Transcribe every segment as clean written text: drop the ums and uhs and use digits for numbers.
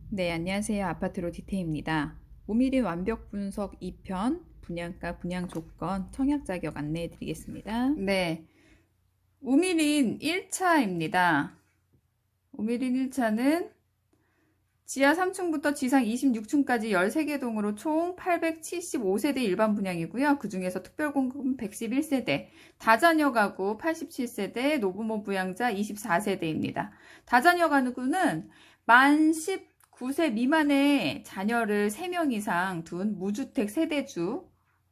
네, 안녕하세요. 아파트로 디테일입니다. 오미린 완벽 분석 2편 분양가 분양 조건 청약 자격 안내해 드리겠습니다. 네, 오미린 1차입니다. 오미린 1차는 지하 3층부터 지상 26층까지 13개 동으로 총 875세대 일반 분양이고요. 그 중에서 특별공급은 111세대, 다자녀 가구 87세대, 노부모 부양자 24세대입니다. 다자녀 가구는 만 19세 미만의 자녀를 3명 이상 둔 무주택 세대주,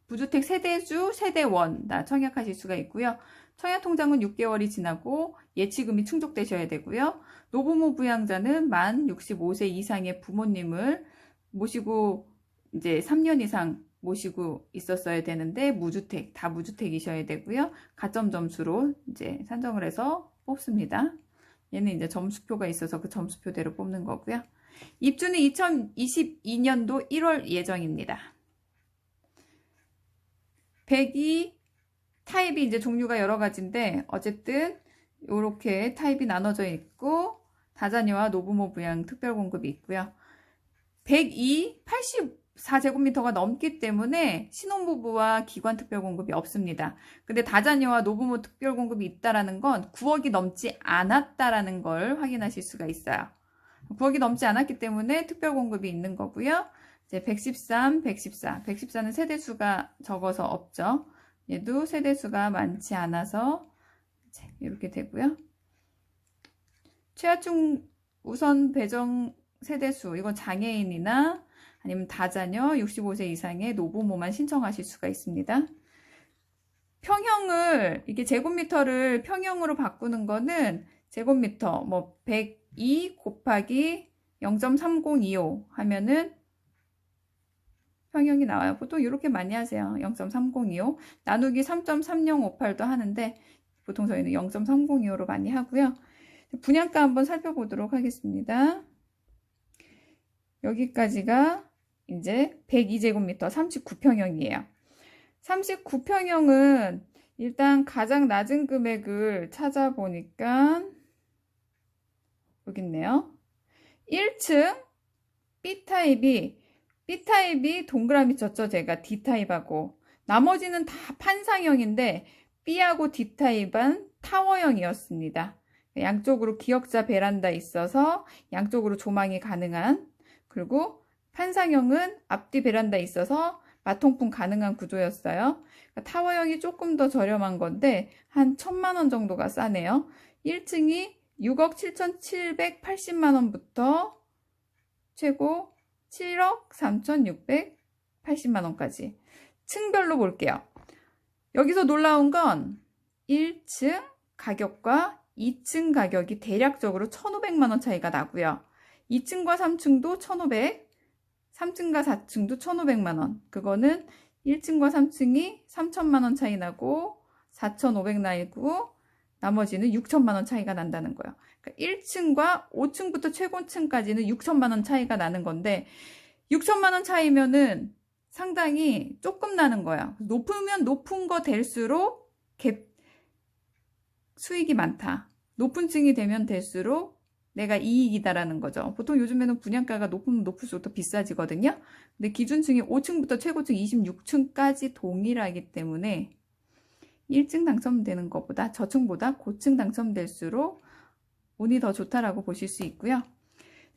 무주택 세대주, 세대원 다 청약하실 수가 있고요. 청약 통장은 6개월이 지나고 예치금이 충족되셔야 되고요. 노부모 부양자는 만 65세 이상의 부모님을 모시고 이제 3년 이상 모시고 있었어야 되는데 무주택, 다 무주택이셔야 되고요. 가점 점수로 이제 산정을 해서 뽑습니다. 얘는 이제 점수표가 있어서 그 점수표대로 뽑는 거고요. 입주는 2022년도 1월 예정입니다. 102 타입이 이제 종류가 여러 가지인데 어쨌든 이렇게 타입이 나눠져 있고 다자녀와 노부모 부양 특별공급이 있고요. 102, 84제곱미터가 넘기 때문에 신혼부부와 기관 특별공급이 없습니다. 근데 다자녀와 노부모 특별공급이 있다라는 건 9억이 넘지 않았다라는 걸 확인하실 수가 있어요. 9억이 넘지 않았기 때문에 특별공급이 있는 거고요. 이제 113, 114는 세대수가 적어서 없죠. 얘도 세대수가 많지 않아서 이렇게 되고요. 최하층 우선 배정 세대수, 이건 장애인이나 아니면 다자녀 65세 이상의 노부모만 신청하실 수가 있습니다. 평형을, 이게 제곱미터를 평형으로 바꾸는 거는 제곱미터, 뭐 102 곱하기 0.3025 하면은 평형이 나와요. 보통 이렇게 많이 하세요. 0.3025 나누기 3.3058도 하는데 보통 저희는 0.3025로 많이 하고요. 분양가 한번 살펴보도록 하겠습니다. 여기까지가 이제 102제곱미터 39평형이에요. 39평형은 일단 가장 낮은 금액을 찾아보니까 여기 있네요. 1층 B타입이 동그라미 쳤죠. 제가 D타입하고 나머지는 다 판상형인데 B하고 D타입은 타워형이었습니다. 양쪽으로 기역자 베란다 있어서 양쪽으로 조망이 가능한, 그리고 판상형은 앞뒤 베란다 있어서 마통풍 가능한 구조였어요. 타워형이 조금 더 저렴한 건데 한 1,000만원 정도가 싸네요. 1층이 6억 7,780만원부터 최고 7억 3,680만원까지 층별로 볼게요. 여기서 놀라운 건 1층 가격과 2층 가격이 대략적으로 1,500만원 차이가 나고요. 2층과 3층도 1,500, 3층과 4층도 1,500만원. 그거는 1층과 3층이 3,000만원 차이 나고 4,500 나고 나머지는 6,000만원 차이가 난다는 거예요. 그러니까 1층과 5층부터 최고층까지는 6,000만원 차이가 나는 건데 6,000만원 차이면은 상당히 조금 나는 거야. 높으면 높은 거 될수록 갭 수익이 많다. 높은 층이 되면 될수록 내가 이익이다라는 거죠. 보통 요즘에는 분양가가 높으면 높을수록 더 비싸지거든요. 근데 기준층이 5층부터 최고층 26층까지 동일하기 때문에 1층 당첨되는 것보다 저층보다 고층 당첨될수록 운이 더 좋다라고 보실 수 있고요.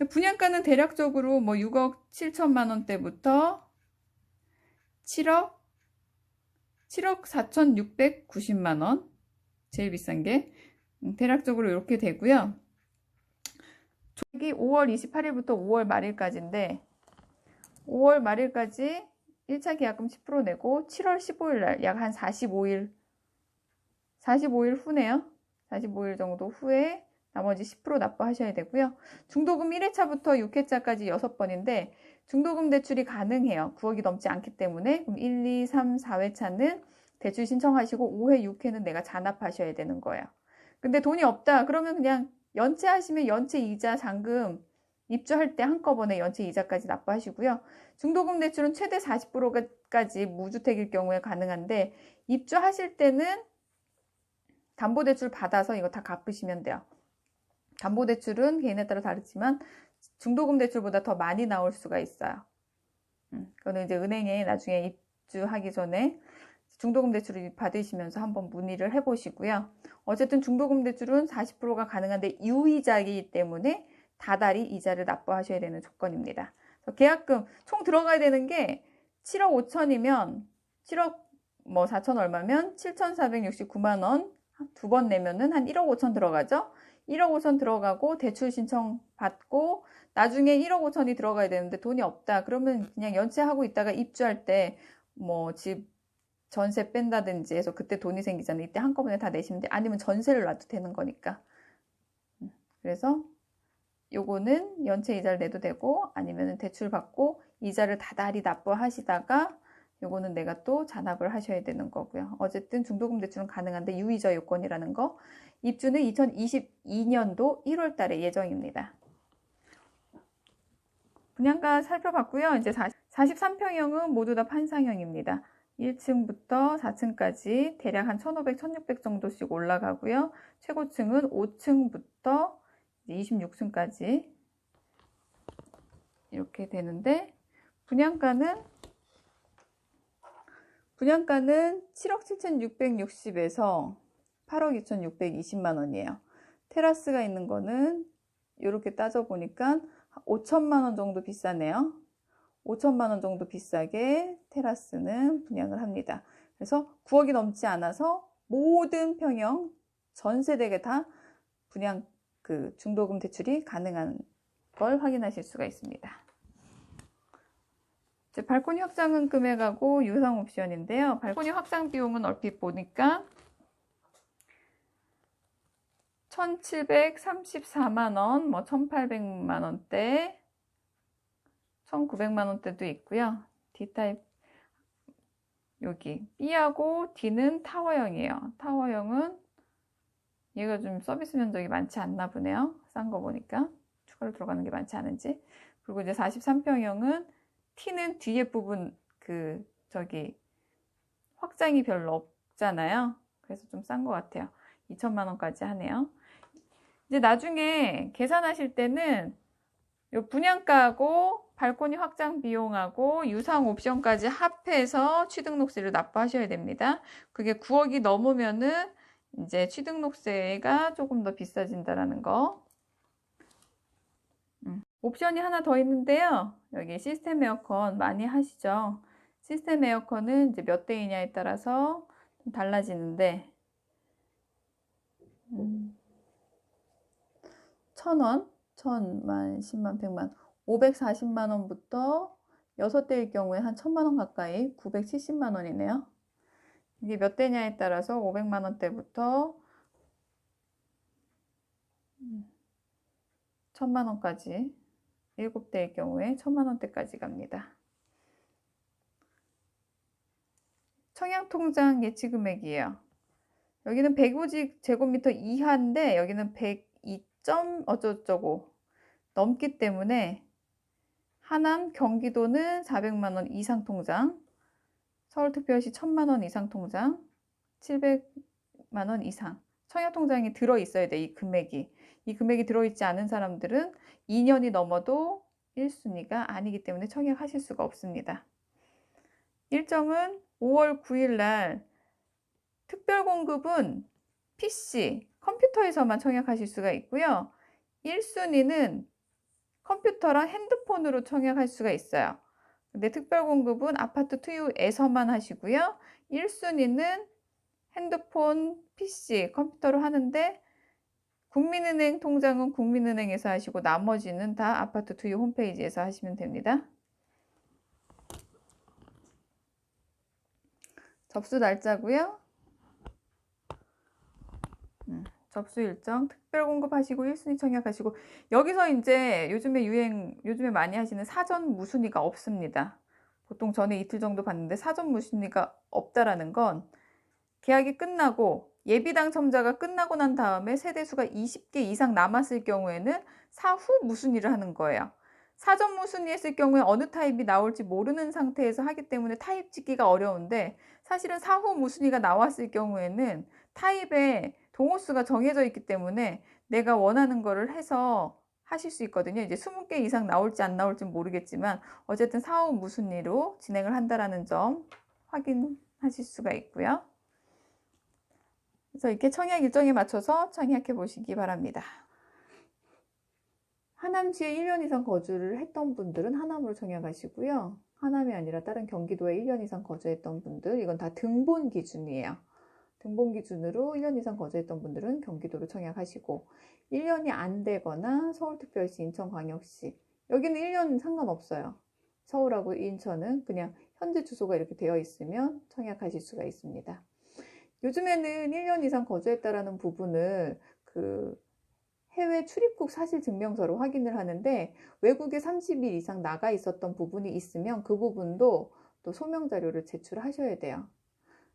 분양가는 대략적으로 뭐 6억 7천만 원대부터 7억 4,690만 원, 제일 비싼 게 대략적으로 이렇게 되고요. 조기 5월 28일부터 5월 말일까지인데 5월 말일까지 1차 계약금 10% 내고 7월 15일 날 약 한 45일 후네요. 45일 정도 후에 나머지 10% 납부하셔야 되고요. 중도금 1회차부터 6회차까지 6번인데 중도금 대출이 가능해요. 9억이 넘지 않기 때문에. 그럼 1, 2, 3, 4회차는 대출 신청하시고 5회, 6회는 내가 잔압하셔야 되는 거예요. 근데 돈이 없다. 그러면 그냥 연체하시면 연체 이자 잔금 입주할 때 한꺼번에 연체 이자까지 납부하시고요. 중도금 대출은 최대 40%까지 무주택일 경우에 가능한데 입주하실 때는 담보대출 받아서 이거 다 갚으시면 돼요. 담보대출은 개인에 따라 다르지만 중도금 대출보다 더 많이 나올 수가 있어요. 그거는 이제 은행에 나중에 입주하기 전에 중도금 대출을 받으시면서 한번 문의를 해보시고요. 어쨌든 중도금 대출은 40%가 가능한데 유이자이기 때문에 다달이 이자를 납부하셔야 되는 조건입니다. 계약금 총 들어가야 되는 게 7억 5천이면 7억 뭐 4천 얼마면 7,469만 원 두 번 내면은 한 1억 5천 들어가죠. 1억 5천 들어가고 대출 신청 받고 나중에 1억 5천이 들어가야 되는데 돈이 없다. 그러면 그냥 연체하고 있다가 입주할 때 뭐 집 전세 뺀다든지 해서 그때 돈이 생기잖아요. 이때 한꺼번에 다 내시면 돼. 아니면 전세를 놔도 되는 거니까. 그래서 요거는 연체 이자를 내도 되고 아니면 대출 받고 이자를 다달이 납부하시다가 요거는 내가 또 잔압을 하셔야 되는 거고요. 어쨌든 중도금 대출은 가능한데 유이자 요건이라는 거. 입주는 2022년도 1월 달에 예정입니다. 분양가 살펴봤고요. 이제 43평형은 모두 다 판상형입니다. 1층부터 4층까지 대략 한 1,500, 1,600 정도씩 올라가고요. 최고층은 5층부터 26층까지 이렇게 되는데 분양가는 7억 7,660에서 8억 2,620만 원이에요. 테라스가 있는 거는 이렇게 따져보니까 5천만 원 정도 비싸네요. 5천만 원 정도 비싸게 테라스는 분양을 합니다. 그래서 9억이 넘지 않아서 모든 평형 전 세대에 다 분양 중도금 대출이 가능한 걸 확인하실 수가 있습니다. 이제 발코니 확장 금액하고 유상 옵션인데요. 발코니 확장 비용은 얼핏 보니까 1,734만 원, 뭐 1,800만 원대, 1,900만 원대도 있고요. D타입 여기 B하고 D는 타워형이에요. 타워형은 얘가 좀 서비스 면적이 많지 않나 보네요. 싼 거 보니까 추가로 들어가는 게 많지 않은지. 그리고 이제 43평형은 T는 뒤에 부분 확장이 별로 없잖아요. 그래서 좀 싼 것 같아요. 2천만 원까지 하네요. 이제 나중에 계산하실 때는 요 분양가하고 발코니 확장 비용하고 유상 옵션까지 합해서 취등록세를 납부하셔야 됩니다. 그게 9억이 넘으면은 이제 취등록세가 조금 더 비싸진다라는 거. 옵션이 하나 더 있는데요. 여기 시스템 에어컨 많이 하시죠? 시스템 에어컨은 이제 몇 대이냐에 따라서 좀 달라지는데 1,000원, 1,000만, 10만, 100만, 540만 원부터 6대일 경우에 한 1,000만 원 가까이 970만 원이네요. 이게 몇 대냐에 따라서 500만 원대부터 1,000만 원까지 7대일 경우에 1,000만 원대까지 갑니다. 청약통장 예치 금액이에요. 여기는 150제곱미터 이하인데 여기는 102점 어쩌고저쩌고 넘기 때문에 하남, 경기도는 400만 원 이상 통장, 서울특별시 1,000만 원 이상 통장, 700만 원 이상 청약통장이 들어있어야 돼. 이 금액이 들어있지 않은 사람들은 2년이 넘어도 1순위가 아니기 때문에 청약하실 수가 없습니다. 일정은 5월 9일 날 특별공급은 PC, 컴퓨터에서만 청약하실 수가 있고요. 1순위는 컴퓨터랑 핸드폰으로 청약할 수가 있어요. 근데 특별공급은 아파트 투유에서만 하시고요. 1순위는 핸드폰, PC, 컴퓨터로 하는데 국민은행 통장은 국민은행에서 하시고 나머지는 다 아파트 투유 홈페이지에서 하시면 됩니다. 접수 날짜고요. 접수 일정 특별 공급하시고 1순위 청약하시고 여기서 이제 요즘에 많이 하시는 사전 무순위가 없습니다. 보통 전에 이틀 정도 봤는데 사전 무순위가 없다라는 건 계약이 끝나고 예비 당첨자가 끝나고 난 다음에 세대수가 20개 이상 남았을 경우에는 사후 무순위를 하는 거예요. 사전 무순위 했을 경우에 어느 타입이 나올지 모르는 상태에서 하기 때문에 타입 짓기가 어려운데 사실은 사후 무순위가 나왔을 경우에는 타입의 동호수가 정해져 있기 때문에 내가 원하는 거를 해서 하실 수 있거든요. 이제 20개 이상 나올지 안 나올지 모르겠지만 어쨌든 사후 무순리로 진행을 한다라는 점 확인하실 수가 있고요. 그래서 이렇게 청약 일정에 맞춰서 청약해 보시기 바랍니다. 하남시에 1년 이상 거주를 했던 분들은 하남으로 청약하시고요. 하남이 아니라 다른 경기도에 1년 이상 거주했던 분들, 이건 다 등본 기준이에요. 등본 기준으로 1년 이상 거주했던 분들은 경기도로 청약하시고, 1년이 안 되거나 서울특별시, 인천광역시, 여기는 1년 상관없어요. 서울하고 인천은 그냥 현재 주소가 이렇게 되어 있으면 청약하실 수가 있습니다. 요즘에는 1년 이상 거주했다라는 부분을 해외 출입국 사실 증명서로 확인을 하는데, 외국에 30일 이상 나가 있었던 부분이 있으면 그 부분도 또 소명 자료를 제출하셔야 돼요.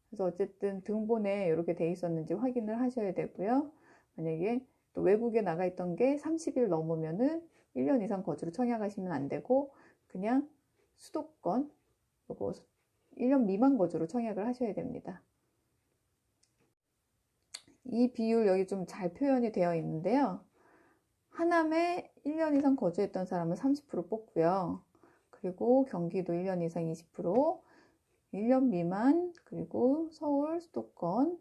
그래서 어쨌든 등본에 이렇게 돼 있었는지 확인을 하셔야 되고요. 만약에 또 외국에 나가 있던 게 30일 넘으면은 1년 이상 거주를 청약하시면 안 되고, 그냥 수도권, 요거 1년 미만 거주로 청약을 하셔야 됩니다. 이 비율 여기 좀 잘 표현이 되어 있는데요. 하남에 1년 이상 거주했던 사람은 30% 뽑고요. 그리고 경기도 1년 이상 20%, 1년 미만, 그리고 서울, 수도권,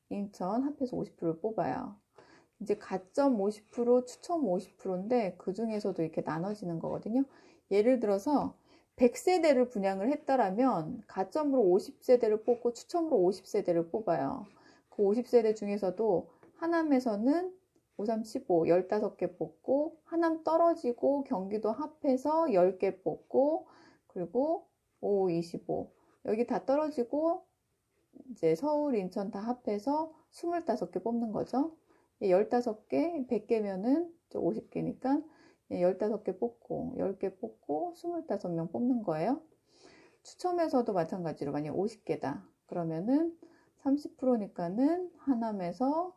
인천 합해서 50%를 뽑아요. 이제 가점 50%, 추첨 50%인데 그 중에서도 이렇게 나눠지는 거거든요. 예를 들어서 100세대를 분양을 했다라면 가점으로 50세대를 뽑고 추첨으로 50세대를 뽑아요. 그 50세대 중에서도 하남에서는 5, 3, 15, 15개 뽑고, 하남 떨어지고 경기도 합해서 10개 뽑고, 그리고 5, 25 여기 다 떨어지고 이제 서울, 인천 다 합해서 25개 뽑는 거죠. 15개, 100개면은 50개니까 15개 뽑고 10개 뽑고 25명 뽑는 거예요. 추첨에서도 마찬가지로 만약 50개다 그러면은 30%니까는 하남에서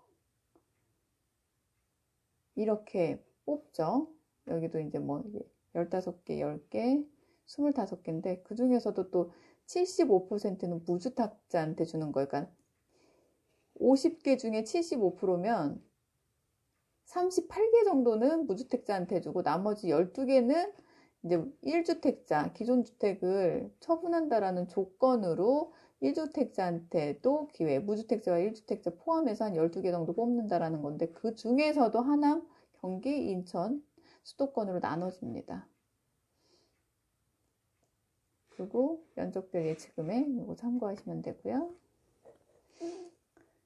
이렇게 뽑죠. 여기도 이제 뭐 15개, 10개, 25개인데 그 중에서도 또 75%는 무주택자한테 주는 거예요. 그러니까 50개 중에 75%면 38개 정도는 무주택자한테 주고 나머지 12개는 이제 1주택자, 기존 주택을 처분한다라는 조건으로 1주택자한테도 기회, 무주택자와 1주택자 포함해서 한 12개 정도 뽑는다라는 건데 그 중에서도 하남, 경기, 인천, 수도권으로 나눠집니다. 그리고 면적별 예치금액 이거 참고하시면 되고요.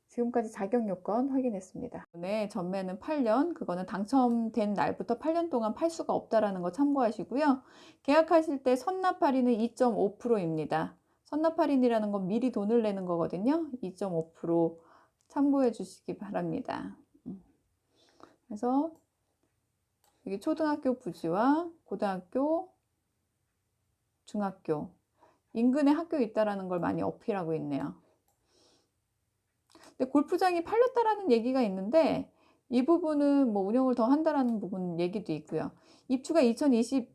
지금까지 자격 요건 확인했습니다. 네, 전매는 8년, 그거는 당첨된 날부터 8년 동안 팔 수가 없다라는 거 참고하시고요. 계약하실 때 선납 할인은 2.5%입니다. 선납 할인이라는 건 미리 돈을 내는 거거든요. 2.5% 참고해 주시기 바랍니다. 그래서 여기 초등학교 부지와 고등학교, 중학교 인근에 학교 있다라는 걸 많이 어필하고 있네요. 근데 골프장이 팔렸다라는 얘기가 있는데 이 부분은 뭐 운영을 더 한다라는 부분 얘기도 있고요. 입주가 2022년도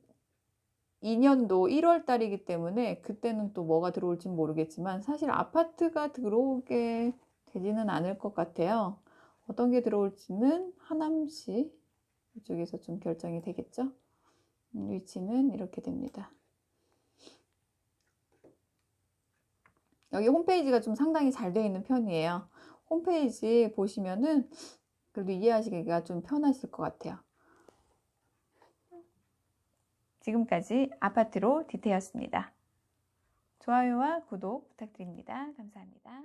1월 달이기 때문에 그때는 또 뭐가 들어올지 모르겠지만 사실 아파트가 들어오게 되지는 않을 것 같아요. 어떤 게 들어올지는 하남시 이쪽에서 좀 결정이 되겠죠. 위치는 이렇게 됩니다. 여기 홈페이지가 좀 상당히 잘 되어 있는 편이에요. 홈페이지 보시면은 그래도 이해하시기가 좀 편하실 것 같아요. 지금까지 아파트로 디테였습니다. 좋아요와 구독 부탁드립니다. 감사합니다.